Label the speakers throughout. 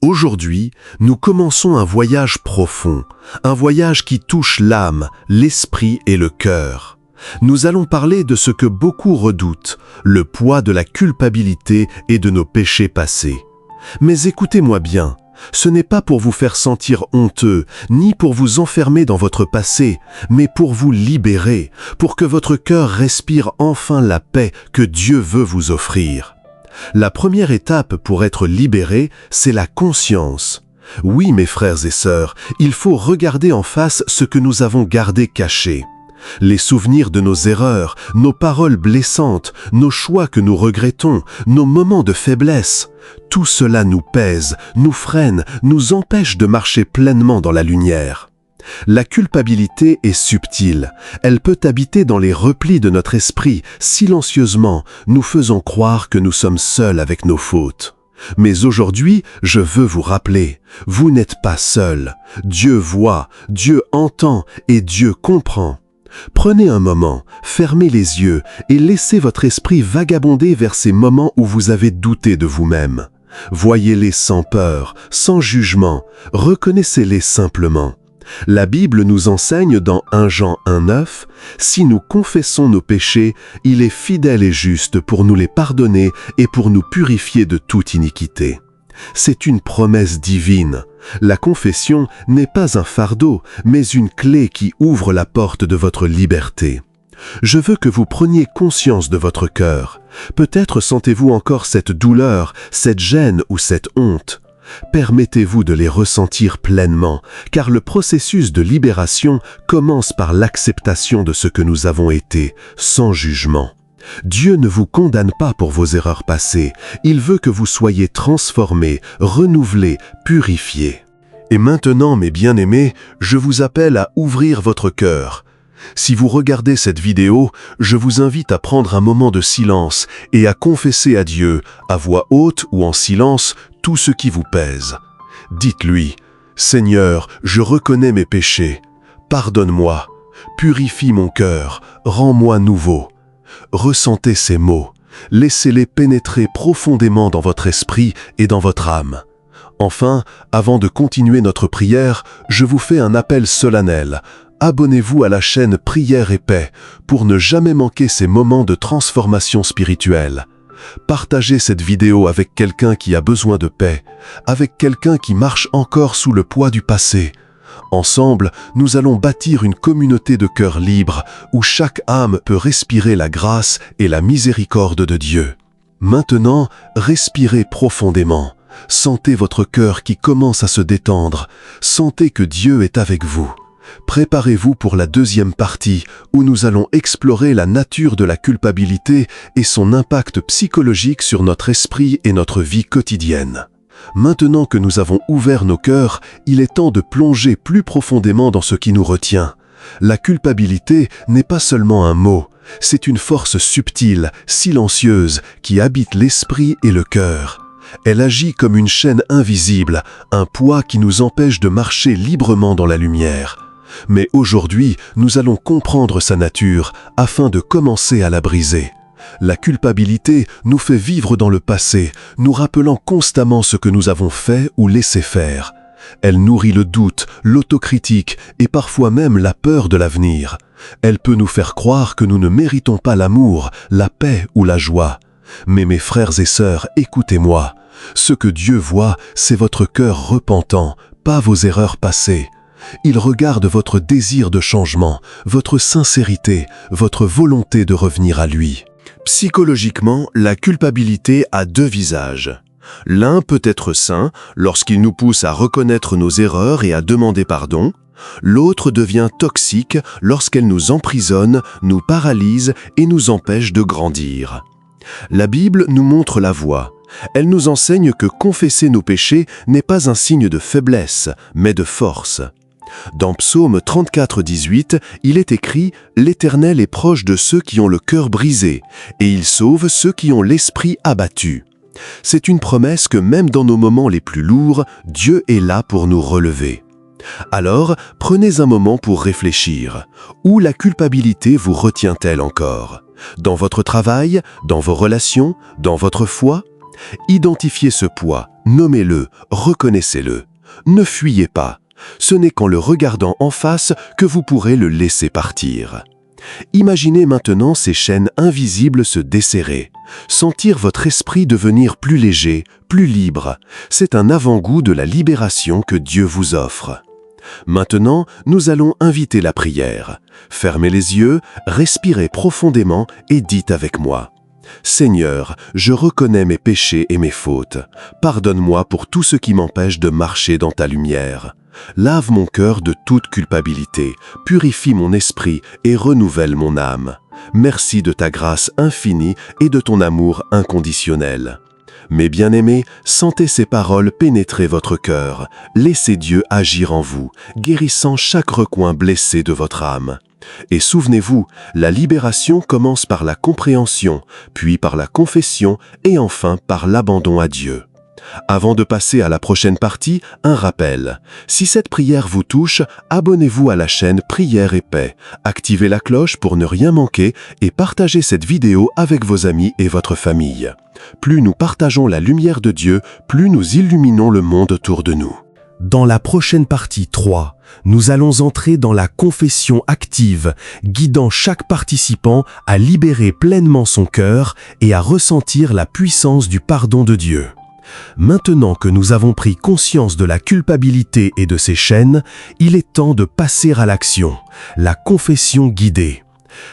Speaker 1: Aujourd'hui, nous commençons un voyage profond, un voyage qui touche l'âme, l'esprit et le cœur. Nous allons parler de ce que beaucoup redoutent, le poids de la culpabilité et de nos péchés passés. Mais écoutez-moi bien, ce n'est pas pour vous faire sentir honteux, ni pour vous enfermer dans votre passé, mais pour vous libérer, pour que votre cœur respire enfin la paix que Dieu veut vous offrir. La première étape pour être libéré, c'est la conscience. Oui, mes frères et sœurs, il faut regarder en face ce que nous avons gardé caché. Les souvenirs de nos erreurs, nos paroles blessantes, nos choix que nous regrettons, nos moments de faiblesse, tout cela nous pèse, nous freine, nous empêche de marcher pleinement dans la lumière. La culpabilité est subtile. Elle peut habiter dans les replis de notre esprit, silencieusement, nous faisant croire que nous sommes seuls avec nos fautes. Mais aujourd'hui, je veux vous rappeler, vous n'êtes pas seuls. Dieu voit, Dieu entend et Dieu comprend. Prenez un moment, fermez les yeux et laissez votre esprit vagabonder vers ces moments où vous avez douté de vous-même. Voyez-les sans peur, sans jugement, reconnaissez-les simplement. La Bible nous enseigne dans 1 Jean 1,9 « Si nous confessons nos péchés, il est fidèle et juste pour nous les pardonner et pour nous purifier de toute iniquité. » C'est une promesse divine. La confession n'est pas un fardeau, mais une clé qui ouvre la porte de votre liberté. Je veux que vous preniez conscience de votre cœur. Peut-être sentez-vous encore cette douleur, cette gêne ou cette honte. Permettez-vous de les ressentir pleinement, car le processus de libération commence par l'acceptation de ce que nous avons été, sans jugement. Dieu ne vous condamne pas pour vos erreurs passées, il veut que vous soyez transformés, renouvelés, purifiés. Et maintenant, mes bien-aimés, je vous appelle à ouvrir votre cœur. Si vous regardez cette vidéo, je vous invite à prendre un moment de silence et à confesser à Dieu, à voix haute ou en silence, tout ce qui vous pèse. Dites-lui, « Seigneur, je reconnais mes péchés. Pardonne-moi, purifie mon cœur, rends-moi nouveau. » Ressentez ces mots, laissez-les pénétrer profondément dans votre esprit et dans votre âme. Enfin, avant de continuer notre prière, je vous fais un appel solennel. Abonnez-vous à la chaîne Prière et Paix pour ne jamais manquer ces moments de transformation spirituelle. Partagez cette vidéo avec quelqu'un qui a besoin de paix, avec quelqu'un qui marche encore sous le poids du passé. Ensemble, nous allons bâtir une communauté de cœurs libres où chaque âme peut respirer la grâce et la miséricorde de Dieu. Maintenant, respirez profondément. Sentez votre cœur qui commence à se détendre. Sentez que Dieu est avec vous. Préparez-vous pour la deuxième partie où nous allons explorer la nature de la culpabilité et son impact psychologique sur notre esprit et notre vie quotidienne. Maintenant que nous avons ouvert nos cœurs, il est temps de plonger plus profondément dans ce qui nous retient. La culpabilité n'est pas seulement un mot, c'est une force subtile, silencieuse, qui habite l'esprit et le cœur. Elle agit comme une chaîne invisible, un poids qui nous empêche de marcher librement dans la lumière. Mais aujourd'hui, nous allons comprendre sa nature afin de commencer à la briser. La culpabilité nous fait vivre dans le passé, nous rappelant constamment ce que nous avons fait ou laissé faire. Elle nourrit le doute, l'autocritique et parfois même la peur de l'avenir. Elle peut nous faire croire que nous ne méritons pas l'amour, la paix ou la joie. Mais mes frères et sœurs, écoutez-moi. Ce que Dieu voit, c'est votre cœur repentant, pas vos erreurs passées. Il regarde votre désir de changement, votre sincérité, votre volonté de revenir à lui. Psychologiquement, la culpabilité a deux visages. L'un peut être sain lorsqu'il nous pousse à reconnaître nos erreurs et à demander pardon. L'autre devient toxique lorsqu'elle nous emprisonne, nous paralyse et nous empêche de grandir. La Bible nous montre la voie. Elle nous enseigne que confesser nos péchés n'est pas un signe de faiblesse, mais de force. Dans Psaume 34, 18, il est écrit « L'Éternel est proche de ceux qui ont le cœur brisé, et il sauve ceux qui ont l'esprit abattu. » C'est une promesse que même dans nos moments les plus lourds, Dieu est là pour nous relever. Alors, prenez un moment pour réfléchir. Où la culpabilité vous retient-elle encore ? Dans votre travail, dans vos relations, dans votre foi ? Identifiez ce poids, nommez-le, reconnaissez-le. Ne fuyez pas. Ce n'est qu'en le regardant en face que vous pourrez le laisser partir. Imaginez maintenant ces chaînes invisibles se desserrer, sentir votre esprit devenir plus léger, plus libre. C'est un avant-goût de la libération que Dieu vous offre. Maintenant, nous allons inviter la prière. Fermez les yeux, respirez profondément et dites avec moi: Seigneur, je reconnais mes péchés et mes fautes. Pardonne-moi pour tout ce qui m'empêche de marcher dans ta lumière. Lave mon cœur de toute culpabilité, purifie mon esprit et renouvelle mon âme. Merci de ta grâce infinie et de ton amour inconditionnel. Mes bien-aimés, sentez ces paroles pénétrer votre cœur. Laissez Dieu agir en vous, guérissant chaque recoin blessé de votre âme. Et souvenez-vous, la libération commence par la compréhension, puis par la confession et enfin par l'abandon à Dieu. Avant de passer à la prochaine partie, un rappel. Si cette prière vous touche, abonnez-vous à la chaîne Prière et Paix, activez la cloche pour ne rien manquer et partagez cette vidéo avec vos amis et votre famille. Plus nous partageons la lumière de Dieu, plus nous illuminons le monde autour de nous. Dans la prochaine partie 3, nous allons entrer dans la confession active, guidant chaque participant à libérer pleinement son cœur et à ressentir la puissance du pardon de Dieu. Maintenant que nous avons pris conscience de la culpabilité et de ses chaînes, il est temps de passer à l'action, la confession guidée.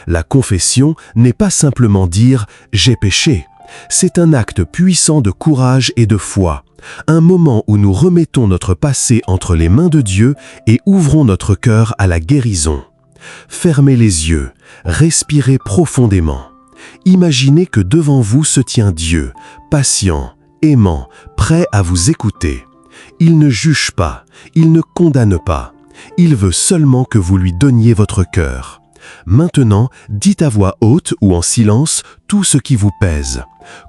Speaker 1: La confession n'est pas simplement dire « j'ai péché ». C'est un acte puissant de courage et de foi, un moment où nous remettons notre passé entre les mains de Dieu et ouvrons notre cœur à la guérison. Fermez les yeux, respirez profondément. Imaginez que devant vous se tient Dieu, patient, aimant, prêt à vous écouter. Il ne juge pas, il ne condamne pas. Il veut seulement que vous lui donniez votre cœur. Maintenant, dites à voix haute ou en silence tout ce qui vous pèse.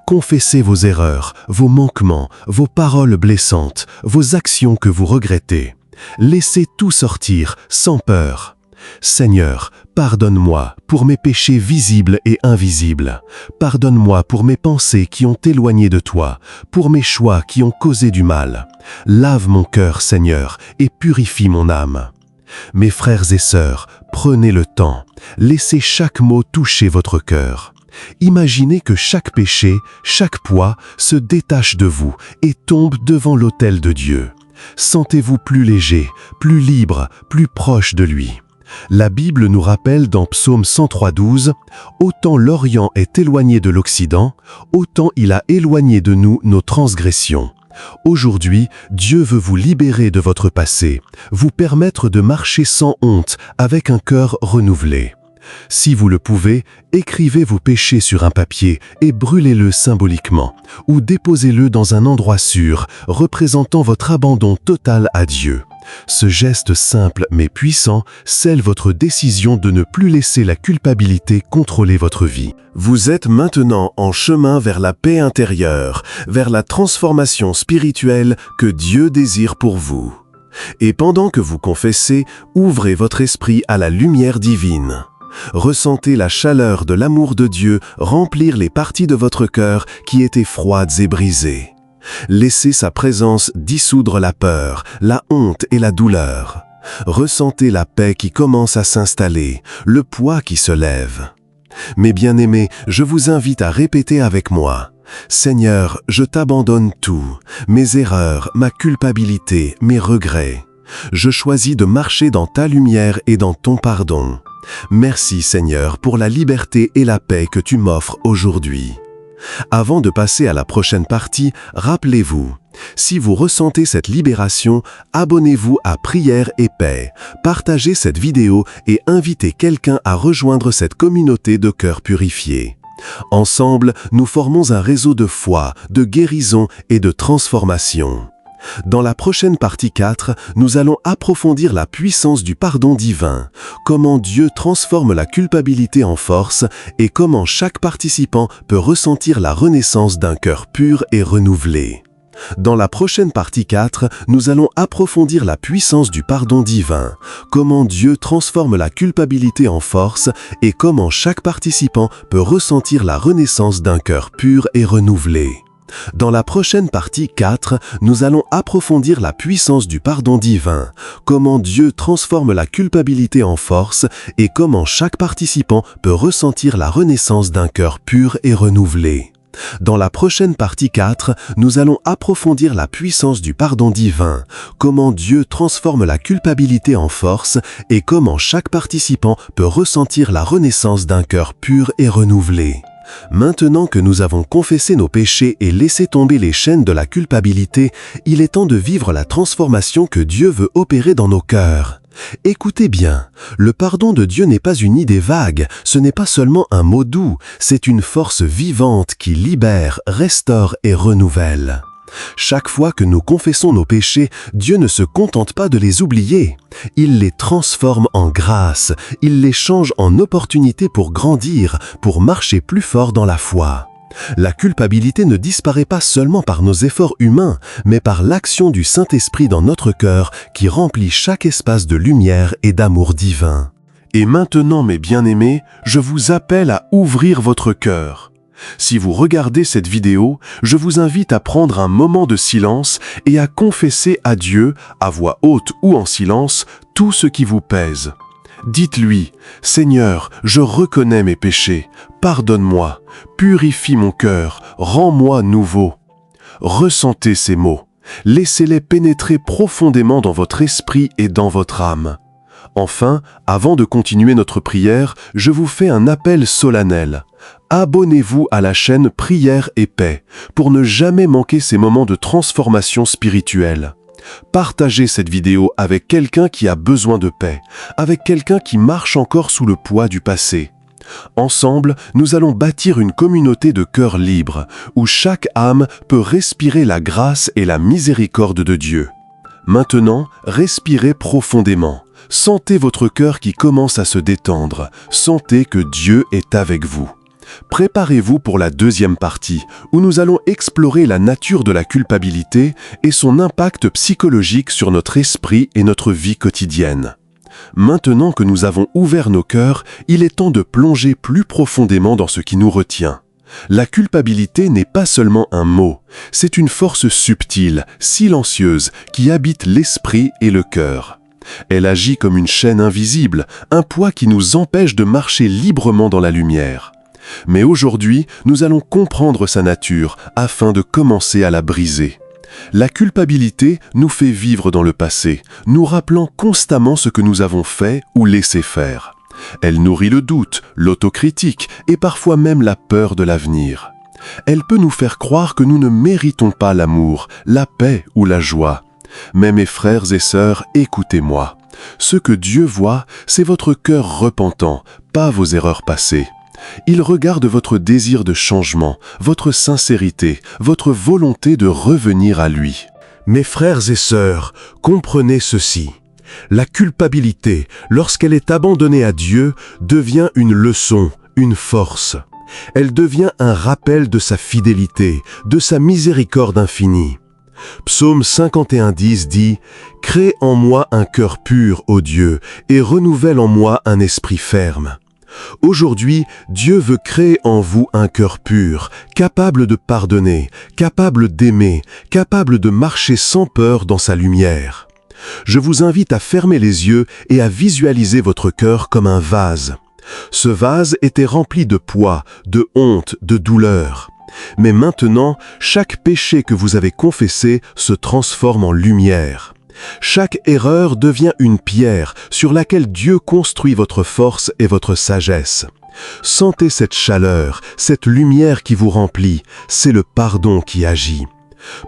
Speaker 1: Confessez vos erreurs, vos manquements, vos paroles blessantes, vos actions que vous regrettez. Laissez tout sortir, sans peur. Seigneur, pardonne-moi pour mes péchés visibles et invisibles. Pardonne-moi pour mes pensées qui ont éloigné de toi, pour mes choix qui ont causé du mal. Lave mon cœur, Seigneur, et purifie mon âme. Mes frères et sœurs, prenez le temps, laissez chaque mot toucher votre cœur. Imaginez que chaque péché, chaque poids se détache de vous et tombe devant l'autel de Dieu. Sentez-vous plus léger, plus libre, plus proche de lui. La Bible nous rappelle dans Psaume 103:12 « Autant l'Orient est éloigné de l'Occident, autant il a éloigné de nous nos transgressions. » Aujourd'hui, Dieu veut vous libérer de votre passé, vous permettre de marcher sans honte, avec un cœur renouvelé. Si vous le pouvez, écrivez vos péchés sur un papier et brûlez-le symboliquement, ou déposez-le dans un endroit sûr, représentant votre abandon total à Dieu. Ce geste simple mais puissant scelle votre décision de ne plus laisser la culpabilité contrôler votre vie. Vous êtes maintenant en chemin vers la paix intérieure, vers la transformation spirituelle que Dieu désire pour vous. Et pendant que vous confessez, ouvrez votre esprit à la lumière divine. Ressentez la chaleur de l'amour de Dieu remplir les parties de votre cœur qui étaient froides et brisées. Laissez sa présence dissoudre la peur, la honte et la douleur. Ressentez la paix qui commence à s'installer, le poids qui se lève. Mes bien-aimés, je vous invite à répéter avec moi: Seigneur, je t'abandonne tout, mes erreurs, ma culpabilité, mes regrets. Je choisis de marcher dans ta lumière et dans ton pardon. Merci Seigneur pour la liberté et la paix que tu m'offres aujourd'hui. Avant de passer à la prochaine partie, rappelez-vous, si vous ressentez cette libération, abonnez-vous à Prière et Paix, partagez cette vidéo et invitez quelqu'un à rejoindre cette communauté de cœurs purifiés. Ensemble, nous formons un réseau de foi, de guérison et de transformation. Dans la prochaine partie 4, nous allons approfondir la puissance du pardon divin, comment Dieu transforme la culpabilité en force et comment chaque participant peut ressentir la renaissance d'un cœur pur et renouvelé. Dans la prochaine partie 4, nous allons approfondir la puissance du pardon divin, comment Dieu transforme la culpabilité en force et comment chaque participant peut ressentir la renaissance d'un cœur pur et renouvelé. Dans la prochaine partie 4, nous allons approfondir la puissance du pardon divin, comment Dieu transforme la culpabilité en force et comment chaque participant peut ressentir la renaissance d'un cœur pur et renouvelé. Dans la prochaine partie 4, nous allons approfondir la puissance du pardon divin, comment Dieu transforme la culpabilité en force et comment chaque participant peut ressentir la renaissance d'un cœur pur et renouvelé. Maintenant que nous avons confessé nos péchés et laissé tomber les chaînes de la culpabilité, il est temps de vivre la transformation que Dieu veut opérer dans nos cœurs. Écoutez bien, le pardon de Dieu n'est pas une idée vague, ce n'est pas seulement un mot doux, c'est une force vivante qui libère, restaure et renouvelle. Chaque fois que nous confessons nos péchés, Dieu ne se contente pas de les oublier. Il les transforme en grâce, il les change en opportunités pour grandir, pour marcher plus fort dans la foi. La culpabilité ne disparaît pas seulement par nos efforts humains, mais par l'action du Saint-Esprit dans notre cœur qui remplit chaque espace de lumière et d'amour divin. Et maintenant, mes bien-aimés, je vous appelle à ouvrir votre cœur. Si vous regardez cette vidéo, je vous invite à prendre un moment de silence et à confesser à Dieu, à voix haute ou en silence, tout ce qui vous pèse. Dites-lui, « Seigneur, je reconnais mes péchés, pardonne-moi, purifie mon cœur, rends-moi nouveau. » Ressentez ces mots, laissez-les pénétrer profondément dans votre esprit et dans votre âme. Enfin, avant de continuer notre prière, je vous fais un appel solennel. Abonnez-vous à la chaîne Prière et Paix pour ne jamais manquer ces moments de transformation spirituelle. Partagez cette vidéo avec quelqu'un qui a besoin de paix, avec quelqu'un qui marche encore sous le poids du passé. Ensemble, nous allons bâtir une communauté de cœurs libres, où chaque âme peut respirer la grâce et la miséricorde de Dieu. Maintenant, respirez profondément. Sentez votre cœur qui commence à se détendre. Sentez que Dieu est avec vous. Préparez-vous pour la deuxième partie, où nous allons explorer la nature de la culpabilité et son impact psychologique sur notre esprit et notre vie quotidienne. Maintenant que nous avons ouvert nos cœurs, il est temps de plonger plus profondément dans ce qui nous retient. La culpabilité n'est pas seulement un mot, c'est une force subtile, silencieuse, qui habite l'esprit et le cœur. Elle agit comme une chaîne invisible, un poids qui nous empêche de marcher librement dans la lumière. Mais aujourd'hui, nous allons comprendre sa nature afin de commencer à la briser. La culpabilité nous fait vivre dans le passé, nous rappelant constamment ce que nous avons fait ou laissé faire. Elle nourrit le doute, l'autocritique et parfois même la peur de l'avenir. Elle peut nous faire croire que nous ne méritons pas l'amour, la paix ou la joie. Mais mes frères et sœurs, écoutez-moi. Ce que Dieu voit, c'est votre cœur repentant, pas vos erreurs passées. Il regarde votre désir de changement, votre sincérité, votre volonté de revenir à lui. Mes frères et sœurs, comprenez ceci. La culpabilité, lorsqu'elle est abandonnée à Dieu, devient une leçon, une force. Elle devient un rappel de sa fidélité, de sa miséricorde infinie. Psaume 51:10 dit « Crée en moi un cœur pur, ô Dieu, et renouvelle en moi un esprit ferme. » Aujourd'hui, Dieu veut créer en vous un cœur pur, capable de pardonner, capable d'aimer, capable de marcher sans peur dans sa lumière. Je vous invite à fermer les yeux et à visualiser votre cœur comme un vase. Ce vase était rempli de poids, de honte, de douleur. Mais maintenant, chaque péché que vous avez confessé se transforme en lumière. Chaque erreur devient une pierre sur laquelle Dieu construit votre force et votre sagesse. Sentez cette chaleur, cette lumière qui vous remplit, c'est le pardon qui agit.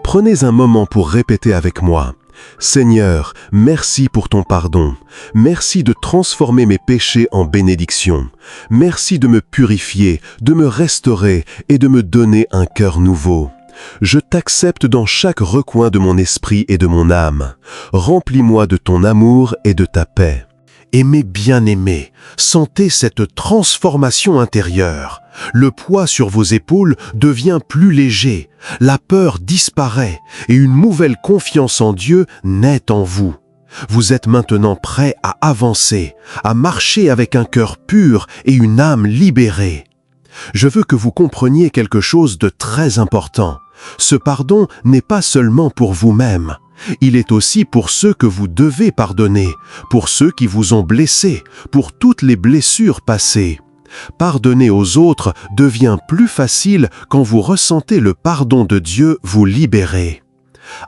Speaker 1: Prenez un moment pour répéter avec moi. Seigneur, merci pour ton pardon. Merci de transformer mes péchés en bénédiction. Merci de me purifier, de me restaurer et de me donner un cœur nouveau. Je t'accepte dans chaque recoin de mon esprit et de mon âme. Remplis-moi de ton amour et de ta paix. Et mes bien-aimés, sentez cette transformation intérieure. Le poids sur vos épaules devient plus léger, la peur disparaît et une nouvelle confiance en Dieu naît en vous. Vous êtes maintenant prêts à avancer, à marcher avec un cœur pur et une âme libérée. Je veux que vous compreniez quelque chose de très important. Ce pardon n'est pas seulement pour vous-même. Il est aussi pour ceux que vous devez pardonner, pour ceux qui vous ont blessés, pour toutes les blessures passées. Pardonner aux autres devient plus facile quand vous ressentez le pardon de Dieu vous libérer.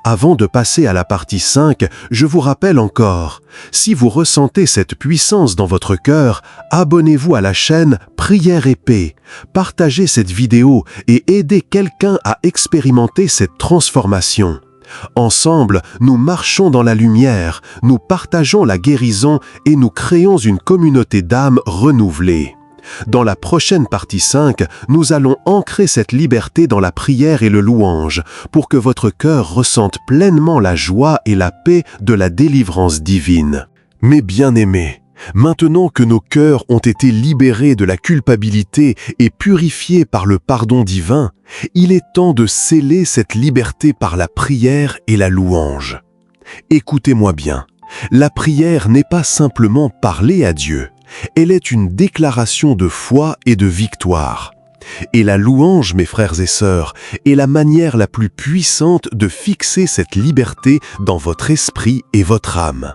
Speaker 1: Avant de passer à la partie 5, je vous rappelle encore, si vous ressentez cette puissance dans votre cœur, abonnez-vous à la chaîne Prière et Paix, partagez cette vidéo et aidez quelqu'un à expérimenter cette transformation. Ensemble, nous marchons dans la lumière, nous partageons la guérison et nous créons une communauté d'âmes renouvelée. Dans la prochaine partie 5, nous allons ancrer cette liberté dans la prière et le louange pour que votre cœur ressente pleinement la joie et la paix de la délivrance divine. Mes bien-aimés, maintenant que nos cœurs ont été libérés de la culpabilité et purifiés par le pardon divin, il est temps de sceller cette liberté par la prière et la louange. Écoutez-moi bien, la prière n'est pas simplement parler à Dieu. Elle est une déclaration de foi et de victoire. Et la louange, mes frères et sœurs, est la manière la plus puissante de fixer cette liberté dans votre esprit et votre âme.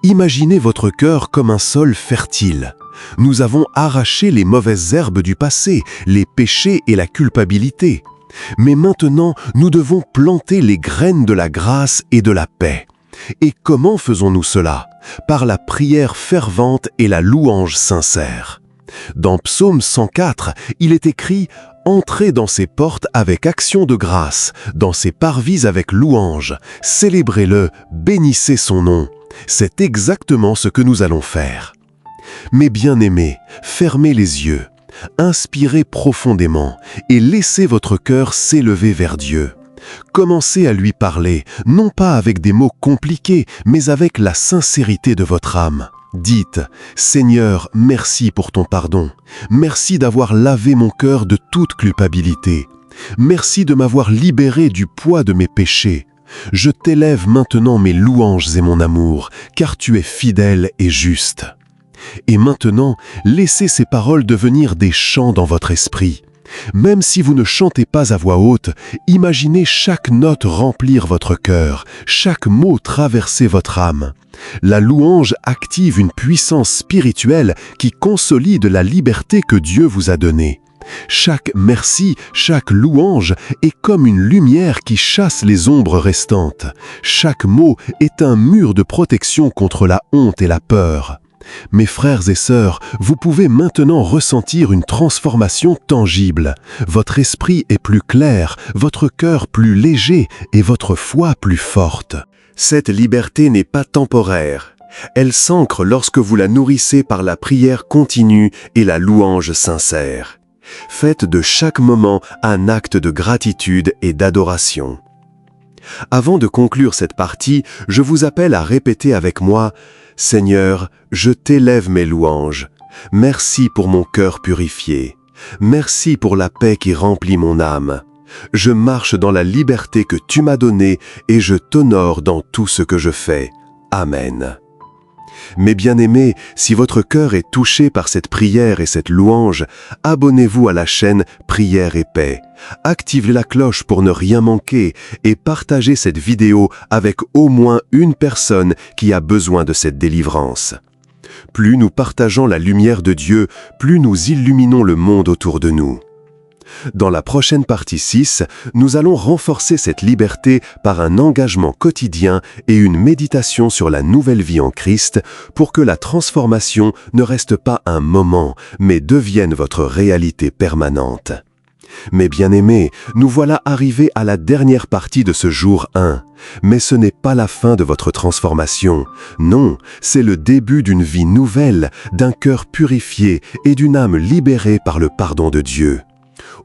Speaker 1: Imaginez votre cœur comme un sol fertile. Nous avons arraché les mauvaises herbes du passé, les péchés et la culpabilité. Mais maintenant, nous devons planter les graines de la grâce et de la paix. Et comment faisons-nous cela? Par la prière fervente et la louange sincère. Dans Psaume 104, il est écrit « Entrez dans ses portes avec action de grâce, dans ses parvis avec louange, célébrez-le, bénissez son nom. » C'est exactement ce que nous allons faire. Mes bien-aimés, fermez les yeux, inspirez profondément et laissez votre cœur s'élever vers Dieu. Commencez à lui parler, non pas avec des mots compliqués, mais avec la sincérité de votre âme. Dites « Seigneur, merci pour ton pardon. Merci d'avoir lavé mon cœur de toute culpabilité. Merci de m'avoir libéré du poids de mes péchés. Je t'élève maintenant mes louanges et mon amour, car tu es fidèle et juste. » Et maintenant, laissez ces paroles devenir des chants dans votre esprit. Même si vous ne chantez pas à voix haute, imaginez chaque note remplir votre cœur, chaque mot traverser votre âme. La louange active une puissance spirituelle qui consolide la liberté que Dieu vous a donnée. Chaque merci, chaque louange est comme une lumière qui chasse les ombres restantes. Chaque mot est un mur de protection contre la honte et la peur. Mes frères et sœurs, vous pouvez maintenant ressentir une transformation tangible. Votre esprit est plus clair, votre cœur plus léger et votre foi plus forte. Cette liberté n'est pas temporaire. Elle s'ancre lorsque vous la nourrissez par la prière continue et la louange sincère. Faites de chaque moment un acte de gratitude et d'adoration. Avant de conclure cette partie, je vous appelle à répéter avec moi « Seigneur, je t'élève mes louanges. Merci pour mon cœur purifié. Merci pour la paix qui remplit mon âme. Je marche dans la liberté que tu m'as donnée et je t'honore dans tout ce que je fais. Amen. » Mes bien-aimés, si votre cœur est touché par cette prière et cette louange, abonnez-vous à la chaîne Prière et Paix. Activez la cloche pour ne rien manquer et partagez cette vidéo avec au moins une personne qui a besoin de cette délivrance. Plus nous partageons la lumière de Dieu, plus nous illuminons le monde autour de nous. Dans la prochaine partie 6, nous allons renforcer cette liberté par un engagement quotidien et une méditation sur la nouvelle vie en Christ pour que la transformation ne reste pas un moment, mais devienne votre réalité permanente. Mes bien-aimés, nous voilà arrivés à la dernière partie de ce jour 1. Mais ce n'est pas la fin de votre transformation. Non, c'est le début d'une vie nouvelle, d'un cœur purifié et d'une âme libérée par le pardon de Dieu.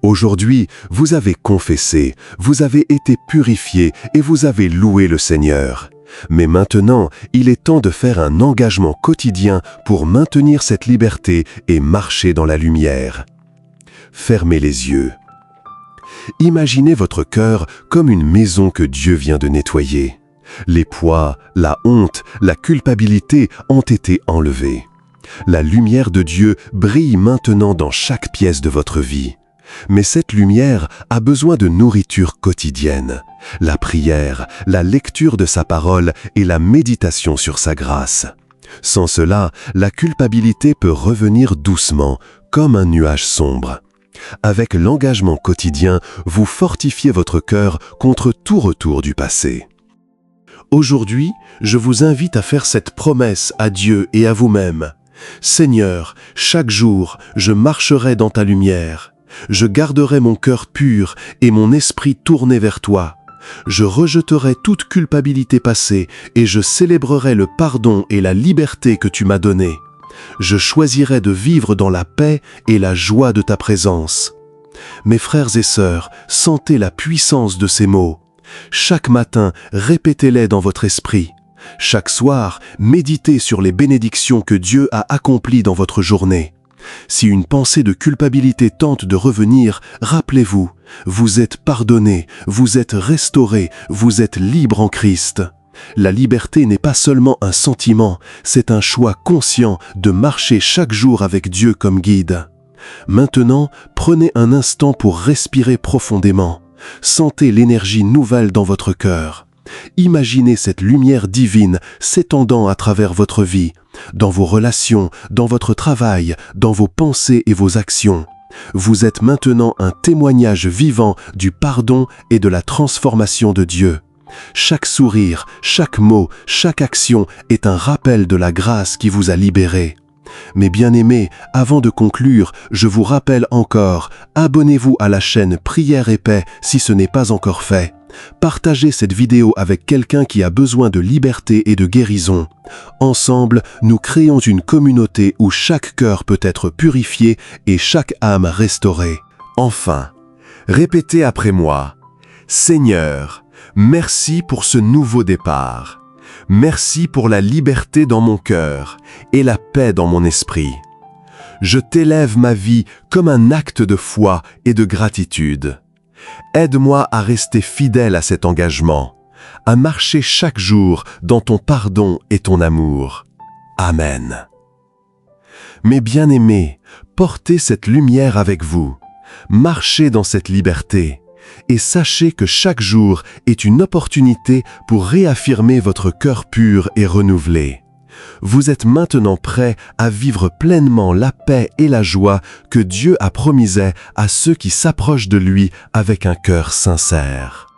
Speaker 1: Aujourd'hui, vous avez confessé, vous avez été purifié et vous avez loué le Seigneur. Mais maintenant, il est temps de faire un engagement quotidien pour maintenir cette liberté et marcher dans la lumière. Fermez les yeux. Imaginez votre cœur comme une maison que Dieu vient de nettoyer. Les poids, la honte, la culpabilité ont été enlevés. La lumière de Dieu brille maintenant dans chaque pièce de votre vie. Mais cette lumière a besoin de nourriture quotidienne, la prière, la lecture de sa parole et la méditation sur sa grâce. Sans cela, la culpabilité peut revenir doucement, comme un nuage sombre. Avec l'engagement quotidien, vous fortifiez votre cœur contre tout retour du passé. Aujourd'hui, je vous invite à faire cette promesse à Dieu et à vous-même. Seigneur, chaque jour, je marcherai dans ta lumière. Je garderai mon cœur pur et mon esprit tourné vers toi. Je rejetterai toute culpabilité passée et je célébrerai le pardon et la liberté que tu m'as donnée. Je choisirai de vivre dans la paix et la joie de ta présence. Mes frères et sœurs, sentez la puissance de ces mots. Chaque matin, répétez-les dans votre esprit. Chaque soir, méditez sur les bénédictions que Dieu a accomplies dans votre journée. Si une pensée de culpabilité tente de revenir, rappelez-vous, vous êtes pardonné, vous êtes restauré, vous êtes libre en Christ. La liberté n'est pas seulement un sentiment, c'est un choix conscient de marcher chaque jour avec Dieu comme guide. Maintenant, prenez un instant pour respirer profondément. Sentez l'énergie nouvelle dans votre cœur. Imaginez cette lumière divine s'étendant à travers votre vie, dans vos relations, dans votre travail, dans vos pensées et vos actions. Vous êtes maintenant un témoignage vivant du pardon et de la transformation de Dieu. Chaque sourire, chaque mot, chaque action est un rappel de la grâce qui vous a libéré. Mes bien-aimés, avant de conclure, je vous rappelle encore, abonnez-vous à la chaîne Prière et Paix si ce n'est pas encore fait. Partagez cette vidéo avec quelqu'un qui a besoin de liberté et de guérison. Ensemble, nous créons une communauté où chaque cœur peut être purifié et chaque âme restaurée. Enfin, répétez après moi, « Seigneur, merci pour ce nouveau départ. Merci pour la liberté dans mon cœur et la paix dans mon esprit. Je t'élève ma vie comme un acte de foi et de gratitude. Aide-moi à rester fidèle à cet engagement, à marcher chaque jour dans ton pardon et ton amour. Amen. Mes bien-aimés, portez cette lumière avec vous. Marchez dans cette liberté. Et sachez que chaque jour est une opportunité pour réaffirmer votre cœur pur et renouvelé. Vous êtes maintenant prêts à vivre pleinement la paix et la joie que Dieu a promisées à ceux qui s'approchent de lui avec un cœur sincère.